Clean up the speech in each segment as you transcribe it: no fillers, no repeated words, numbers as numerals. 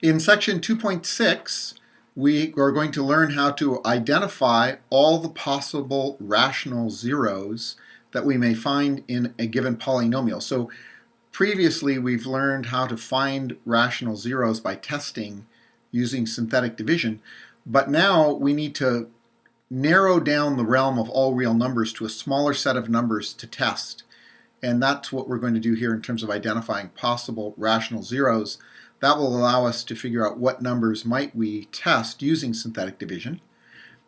In section 2.6, we are going to learn how to identify all the possible rational zeros that we may find in a given polynomial. So previously we've learned how to find rational zeros by testing using synthetic division, but now we need to narrow down the realm of all real numbers to a smaller set of numbers to test. And that's what we're going to do here in terms of identifying possible rational zeros. That will allow us to figure out what numbers might we test using synthetic division.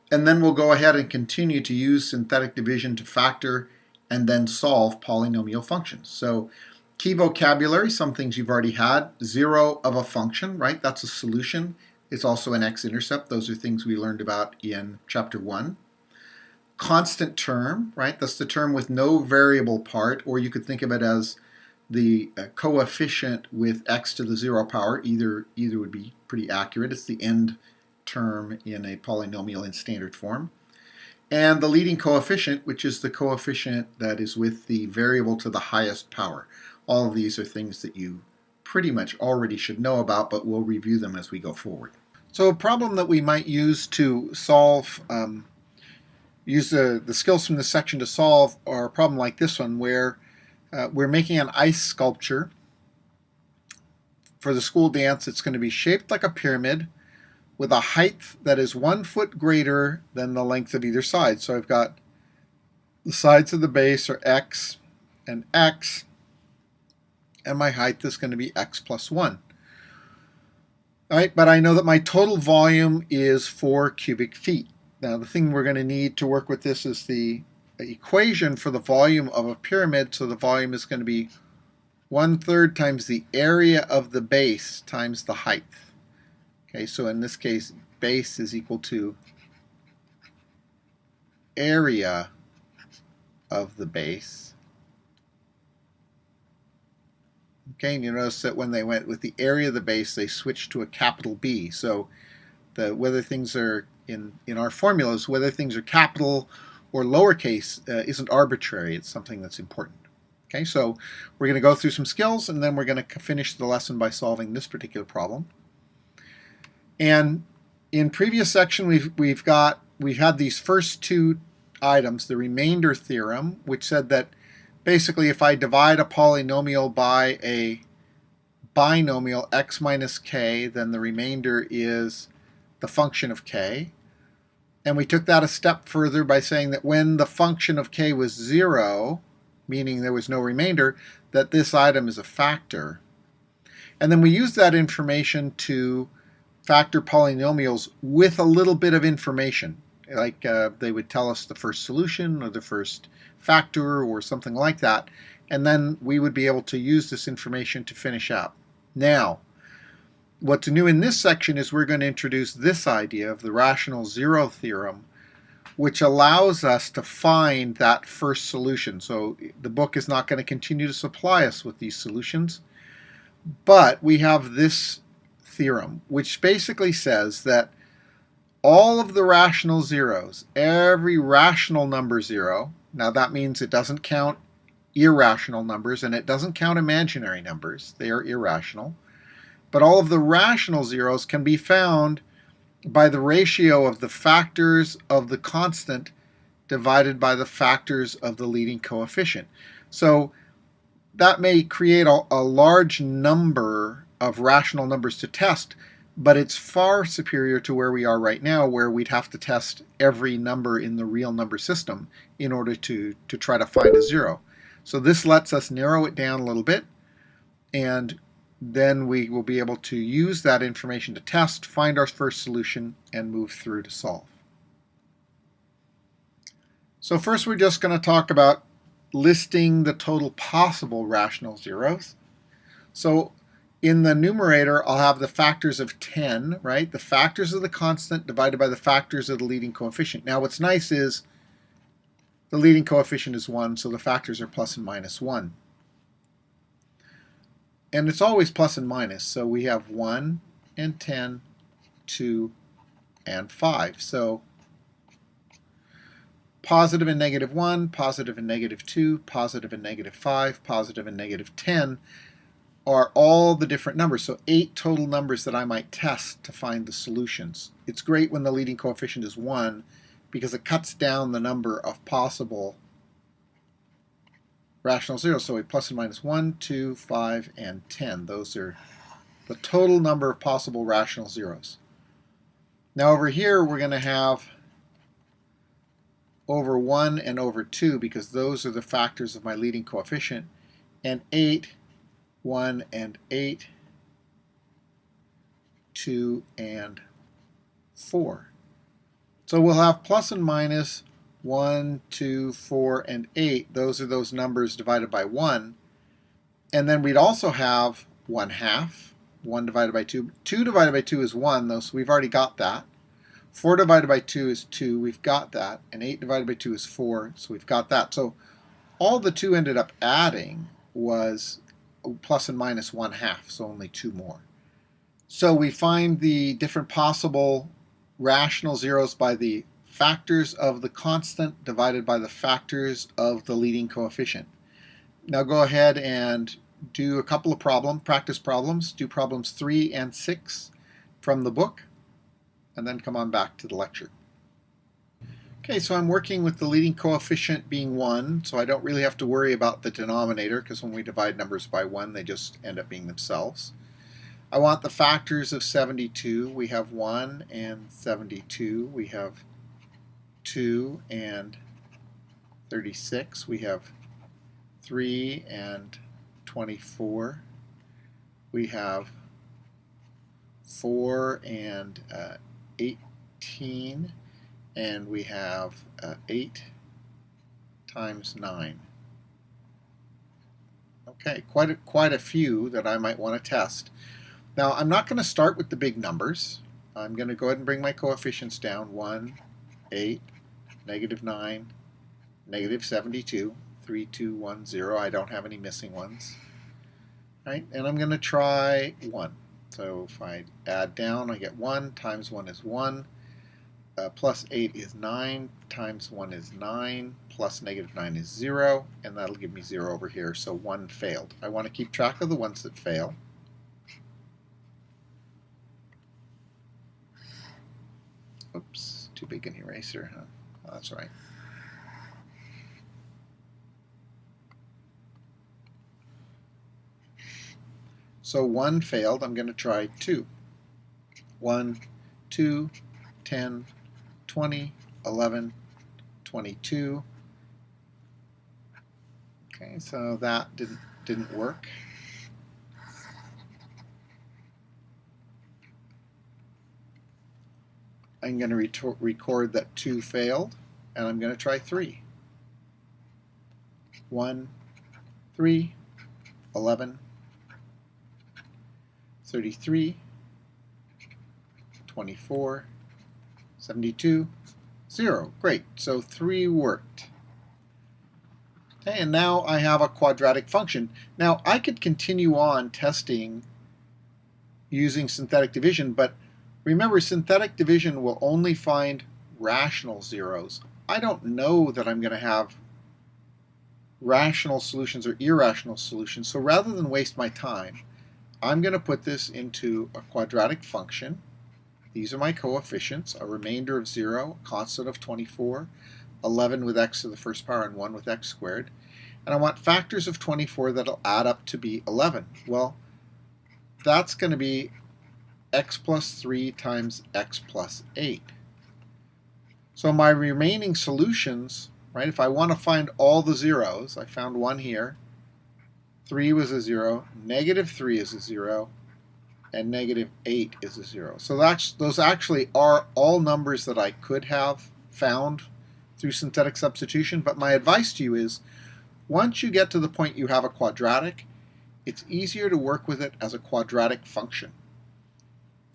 And then we'll go ahead and continue to use synthetic division to factor and then solve polynomial functions. So key vocabulary, some things you've already had. Zero of a function, right? That's a solution. It's also an x-intercept. Those are things we learned about in chapter 1. Constant term, right? That's the term with no variable part, or you could think of it as the coefficient with x to the 0 power. Either would be pretty accurate. It's the end term in a polynomial in standard form. And the leading coefficient, which is the coefficient that is with the variable to the highest power. All of these are things that you pretty much already should know about, but we'll review them as we go forward. So a problem that we might use to solve, use the skills from this section to solve, are a problem like this one, where we're making an ice sculpture for the school dance. It's going to be shaped like a pyramid with a height that is 1 foot greater than the length of either side. So I've got the sides of the base are x, and my height is going to be x plus 1. All right, but I know that my total volume is 4 cubic feet. Now the thing we're going to need to work with this is the equation for the volume of a pyramid. So the volume is going to be 1/3 times the area of the base times the height. Okay, so in this case, base is equal to area of the base. Okay, and you notice that when they went with the area of the base, they switched to a capital B. So whether things are in our formulas, whether things are capital or lowercase isn't arbitrary. It's something that's important. Okay, so we're going to go through some skills, and then we're going to finish the lesson by solving this particular problem. And in previous section, we've had these first two items, the remainder theorem, which said that basically if I divide a polynomial by a binomial x minus k, then the remainder is the function of k. And we took that a step further by saying that when the function of k was 0, meaning there was no remainder, that this item is a factor. And then we used that information to factor polynomials with a little bit of information, like they would tell us the first solution or the first factor or something like that, and then we would be able to use this information to finish up. Now, what's new in this section is we're going to introduce this idea of the rational zero theorem, which allows us to find that first solution. So the book is not going to continue to supply us with these solutions, but we have this theorem, which basically says that all of the rational zeros, every rational number 0, now that means it doesn't count irrational numbers and it doesn't count imaginary numbers, they are irrational, but all of the rational zeros can be found by the ratio of the factors of the constant divided by the factors of the leading coefficient. So that may create a large number of rational numbers to test, but it's far superior to where we are right now, where we'd have to test every number in the real number system in order to try to find a 0. So this lets us narrow it down a little bit, and then we will be able to use that information to test, find our first solution, and move through to solve. So first we're just going to talk about listing the total possible rational zeros. So in the numerator, I'll have the factors of 10, right? The factors of the constant divided by the factors of the leading coefficient. Now what's nice is the leading coefficient is 1, so the factors are plus and minus 1. And it's always plus and minus, so we have 1 and 10, 2 and 5. So positive and negative 1, positive and negative 2, positive and negative 5, positive and negative 10 are all the different numbers. So 8 total numbers that I might test to find the solutions. It's great when the leading coefficient is 1 because it cuts down the number of possible rational zeros. So a plus and minus 1, 2, 5, and 10. Those are the total number of possible rational zeros. Now over here we're going to have over 1 and over 2 because those are the factors of my leading coefficient, and 8, 1 and 8, 2 and 4. So we'll have plus and minus 1, 2, 4, and 8. Those are those numbers divided by 1. And then we'd also have 1/2, 1 divided by 2. 2 divided by 2 is 1, though, so we've already got that. 4 divided by 2 is 2, we've got that. And 8 divided by 2 is 4, so we've got that. So all the 2 ended up adding was plus and minus 1/2, so only 2 more. So we find the different possible rational zeros by the factors of the constant divided by the factors of the leading coefficient. Now go ahead and do a couple of practice problems. Do problems 3 and 6 from the book, and then come on back to the lecture. Okay, so I'm working with the leading coefficient being 1, so I don't really have to worry about the denominator because when we divide numbers by 1, they just end up being themselves. I want the factors of 72. We have 1 and 72. We have 2 and 36. We have 3 and 24. We have 4 and 18. And we have 8 times 9. Okay, quite a few that I might want to test. Now, I'm not going to start with the big numbers. I'm going to go ahead and bring my coefficients down. 1, 8, negative 9, negative 72, 3, 2, 1, 0. I don't have any missing ones. Right? And I'm going to try 1. So if I add down, I get 1 times 1 is 1. Plus 8 is 9, times 1 is 9, plus negative 9 is 0, and that'll give me 0 over here, so 1 failed. I want to keep track of the ones that fail. Oops, too big an eraser, huh? Oh, that's right. So 1 failed. I'm going to try 2. 1, 2, 10, 20, 11, 22. Okay, so that didn't work. I'm going to record that 2 failed, and I'm going to try 3. 1, 3, 11, 33, 24, 72, 0. Great, so 3 worked. Okay, and now I have a quadratic function. Now I could continue on testing using synthetic division, but remember, synthetic division will only find rational zeros. I don't know that I'm going to have rational solutions or irrational solutions, so rather than waste my time, I'm going to put this into a quadratic function. These are my coefficients, a remainder of 0, a constant of 24, 11 with x to the first power and 1 with x squared. And I want factors of 24 that'll add up to be 11. Well, that's going to be x plus 3 times x plus 8. So my remaining solutions, right, if I want to find all the zeros, I found one here. 3 was a 0, negative 3 is a 0, and negative 8 is a 0. So those actually are all numbers that I could have found through synthetic substitution, but my advice to you is once you get to the point you have a quadratic, it's easier to work with it as a quadratic function.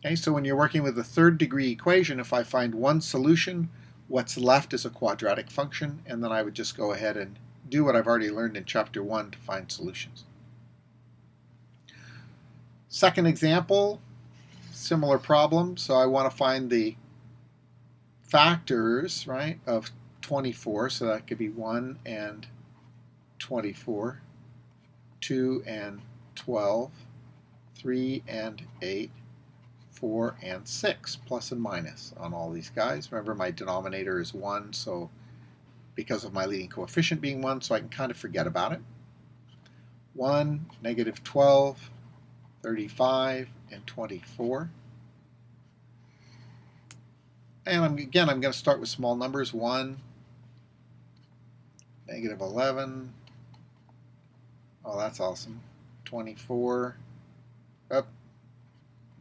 Okay, so when you're working with a third degree equation, if I find one solution, what's left is a quadratic function, and then I would just go ahead and do what I've already learned in chapter 1 to find solutions. Second example, similar problem. So I want to find the factors, right, of 24. So that could be 1 and 24, 2 and 12, 3 and 8, 4 and 6, plus and minus on all these guys. Remember, my denominator is 1, so because of my leading coefficient being 1, so I can kind of forget about it. 1, negative 12, 35, and 24. And again, I'm going to start with small numbers. 1, negative 11. Oh, that's awesome. 24. Oh,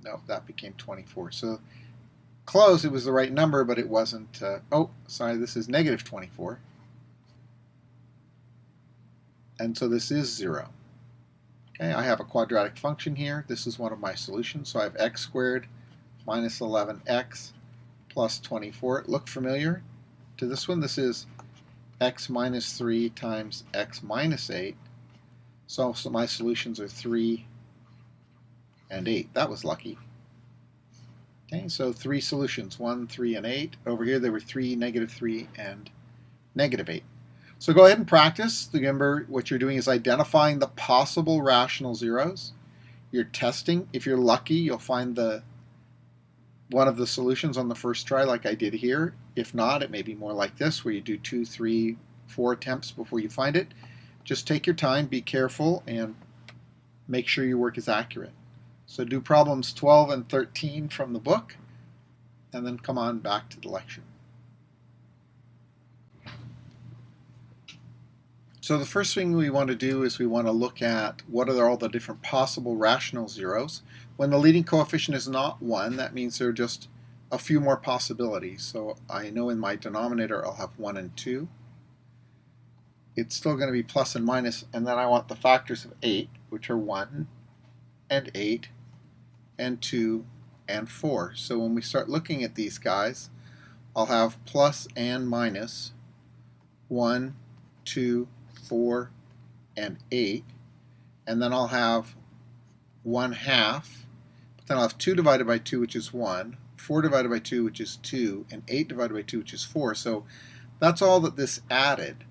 no, that became 24. So close, it was the right number, but it wasn't. Oh, sorry, this is negative 24. And so this is 0. Okay, I have a quadratic function here. This is one of my solutions. So I have x squared minus 11x plus 24. Look familiar to this one? This is x minus 3 times x minus 8. So my solutions are 3 and 8. That was lucky. Okay, so 3 solutions, 1, 3, and 8. Over here there were 3, negative 3, and negative 8. So go ahead and practice. Remember, what you're doing is identifying the possible rational zeros. You're testing. If you're lucky, you'll find one of the solutions on the first try, like I did here. If not, it may be more like this, where you do 2, 3, 4 attempts before you find it. Just take your time, be careful, and make sure your work is accurate. So do problems 12 and 13 from the book, and then come on back to the lecture. So the first thing we want to do is we want to look at what are all the different possible rational zeros. When the leading coefficient is not 1, that means there are just a few more possibilities. So I know in my denominator I'll have 1 and 2. It's still going to be plus and minus, and then I want the factors of 8, which are 1 and 8 and 2 and 4. So when we start looking at these guys, I'll have plus and minus 1, 2, 4, and 8, and then I'll have 1/2, but then I'll have 2 divided by 2, which is 1, 4 divided by 2, which is 2, and 8 divided by 2, which is 4. So that's all that this added,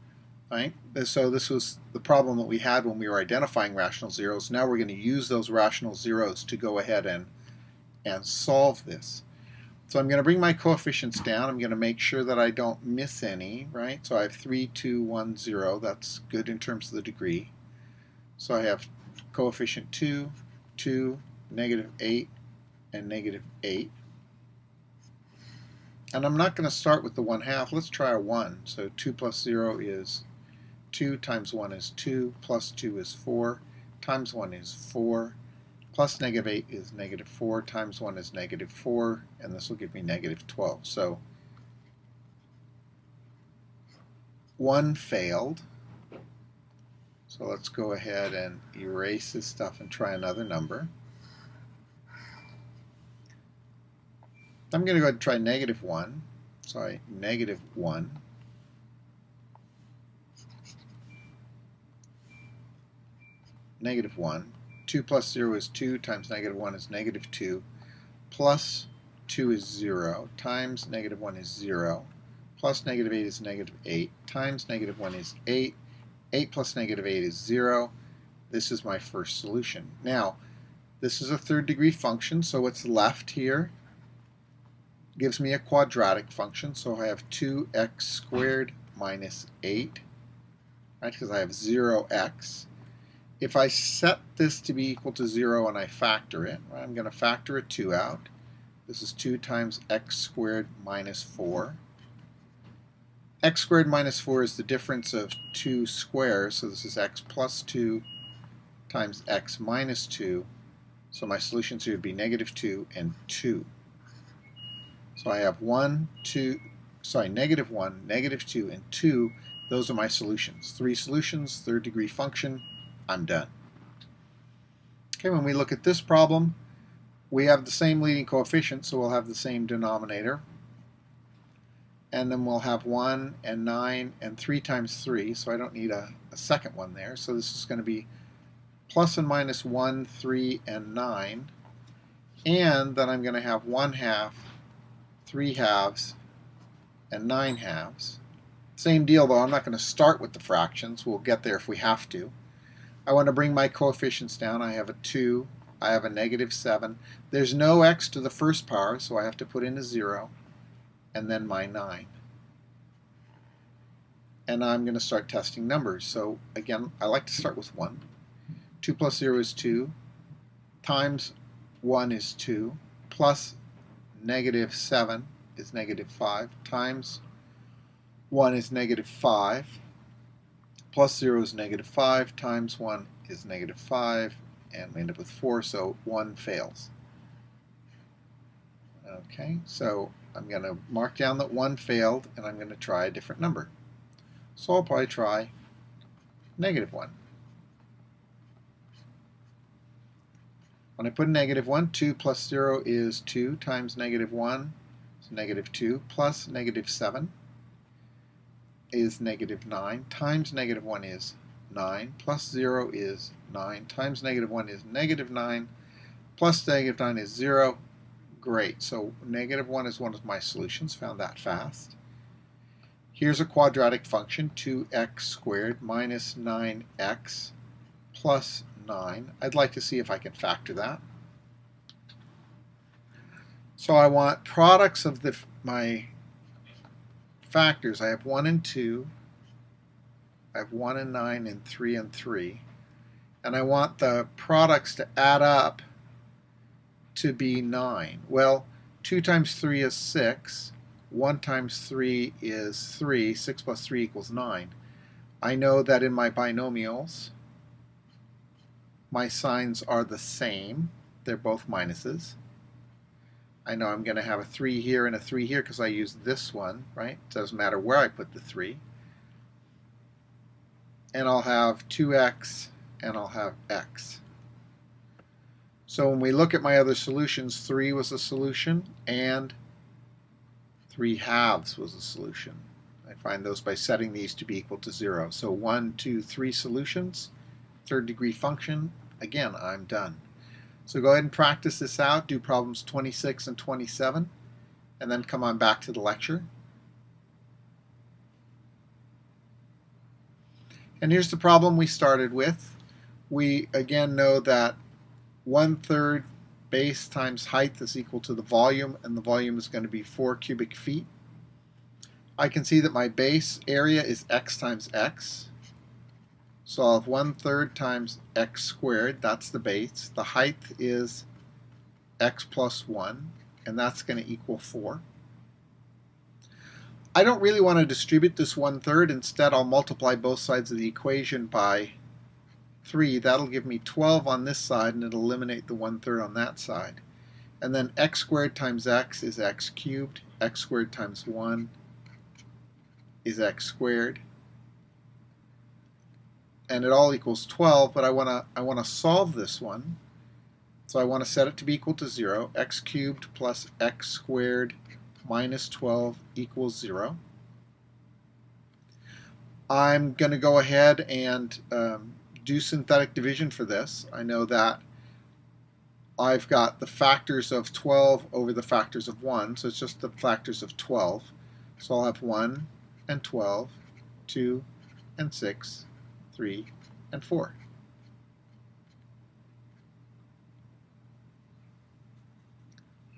right? So this was the problem that we had when we were identifying rational zeros. Now we're going to use those rational zeros to go ahead and solve this. So I'm going to bring my coefficients down. I'm going to make sure that I don't miss any, right? So I have 3, 2, 1, 0. That's good in terms of the degree. So I have coefficient 2, 2, negative 8, and negative 8. And I'm not going to start with the 1/2. Let's try a 1. So 2 plus 0 is 2 times 1 is 2, plus 2 is 4, times 1 is 4. Plus negative 8 is negative 4, times 1 is negative 4, and this will give me negative 12. So 1 failed. So let's go ahead and erase this stuff and try another number. I'm going to go ahead and try negative 1. Sorry, negative 1. Negative 1. 2 plus 0 is 2, times negative 1 is negative 2, plus 2 is 0, times negative 1 is 0, plus negative 8 is negative 8, times negative 1 is 8, 8 plus negative 8 is 0. This is my first solution. Now, this is a third degree function, so what's left here gives me a quadratic function, so I have 2x squared minus 8, right, because I have 0x. If I set this to be equal to 0 and I factor it, right, I'm going to factor a 2 out. This is 2 times x squared minus 4. X squared minus 4 is the difference of 2 squares, so this is x plus 2 times x minus 2. So my solutions here would be negative 2 and 2. So I have negative 1, negative 2, and 2. Those are my solutions. 3 solutions, third degree function. I'm done. Okay, when we look at this problem, we have the same leading coefficient, so we'll have the same denominator. And then we'll have 1 and 9 and 3 times 3, so I don't need a second one there. So this is going to be plus and minus 1, 3, and 9. And then I'm going to have 1/2, 3/2, and 9/2. Same deal though, I'm not going to start with the fractions. We'll get there if we have to. I want to bring my coefficients down. I have a 2. I have a negative 7. There's no x to the first power, so I have to put in a 0, and then my 9. And I'm going to start testing numbers. So again, I like to start with 1. 2 plus 0 is 2, times 1 is 2, plus negative 7 is negative 5, times 1 is negative 5, plus 0 is negative 5, times 1 is negative 5, and we end up with 4, so 1 fails. Okay, so I'm going to mark down that 1 failed, and I'm going to try a different number. So I'll probably try negative 1. When I put a negative 1, 2 plus 0 is 2, times negative 1 is negative 2, plus negative 7 is negative 9, times negative 1 is 9, plus 0 is 9, times negative 1 is negative 9, plus negative 9 is 0. Great, so negative 1 is one of my solutions, found that fast. Here's a quadratic function, 2x squared minus 9x plus 9. I'd like to see if I can factor that. So I want products of my factors. I have 1 and 2. I have 1 and 9 and 3 and 3. And I want the products to add up to be 9. Well, 2 times 3 is 6. 1 times 3 is 3. 6 plus 3 equals 9. I know that in my binomials, my signs are the same. They're both minuses. I know I'm going to have a 3 here and a 3 here because I used this one, right? It doesn't matter where I put the 3. And I'll have 2x and I'll have x. So when we look at my other solutions, 3 was a solution and 3/2 was a solution. I find those by setting these to be equal to 0. So 1, 2, 3 solutions, third degree function. Again, I'm done. So go ahead and practice this out, do problems 26 and 27, and then come on back to the lecture. And here's the problem we started with. We again know that 1/3 base times height is equal to the volume, and the volume is going to be 4 cubic feet. I can see that my base area is x times x. So I'll have 1/3 times x squared, that's the base. The height is x plus 1, and that's going to equal 4. I don't really want to distribute this 1/3. Instead, I'll multiply both sides of the equation by 3. That'll give me 12 on this side, and it'll eliminate the 1/3 on that side. And then x squared times x is x cubed. X squared times 1 is x squared. And it all equals 12, but I want to solve this one. So I want to set it to be equal to 0. X cubed plus x squared minus 12 equals 0. I'm going to go ahead and do synthetic division for this. I know that I've got the factors of 12 over the factors of 1, so it's just the factors of 12. So I'll have 1 and 12, 2 and 6, 3 and 4.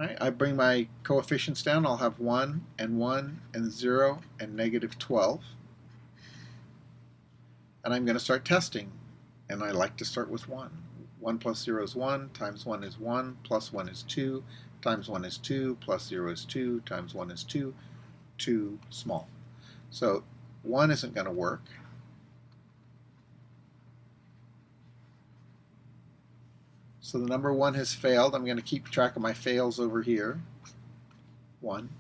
All right, I bring my coefficients down. I'll have 1 and 0 and negative 12. And I'm going to start testing. And I like to start with 1. 1 plus 0 is 1, times 1 is 1, plus 1 is 2, times 1 is 2, plus 0 is 2, times 1 is 2, too small. So 1 isn't going to work. So the number 1 has failed. I'm going to keep track of my fails over here. 1.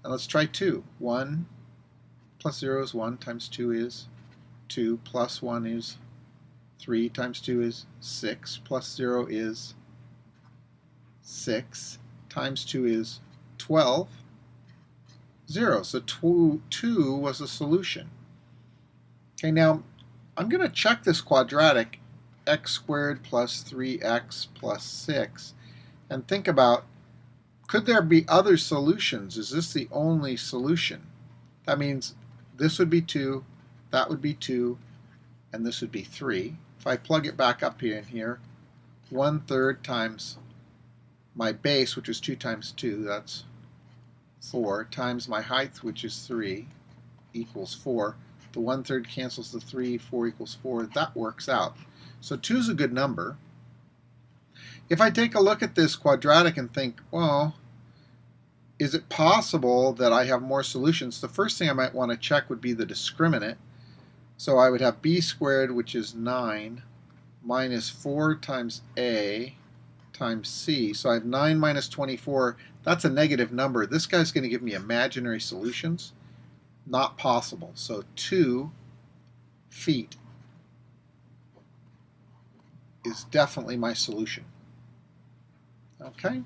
And let's try 2. 1 plus 0 is 1, times 2 is 2, plus 1 is 3, times 2 is 6, plus 0 is 6, times 2 is 12, 0. So 2 was a solution. Okay, now I'm going to check this quadratic, x squared plus 3x plus 6, and think about, could there be other solutions? Is this the only solution? That means this would be 2, that would be 2, and this would be 3. if I plug it back up here in here, 1/3 times my base, which is 2 times 2, that's 4, times my height, which is 3, equals 4. The 1/3 cancels the 3, 4 equals 4. That works out. So 2 is a good number. If I take a look at this quadratic and think, well, is it possible that I have more solutions? The first thing I might want to check would be the discriminant. So I would have b squared, which is 9, minus 4 times a times c. So I have 9 minus 24. That's a negative number. This guy's going to give me imaginary solutions. Not possible. So 2 feet is definitely my solution. Okay?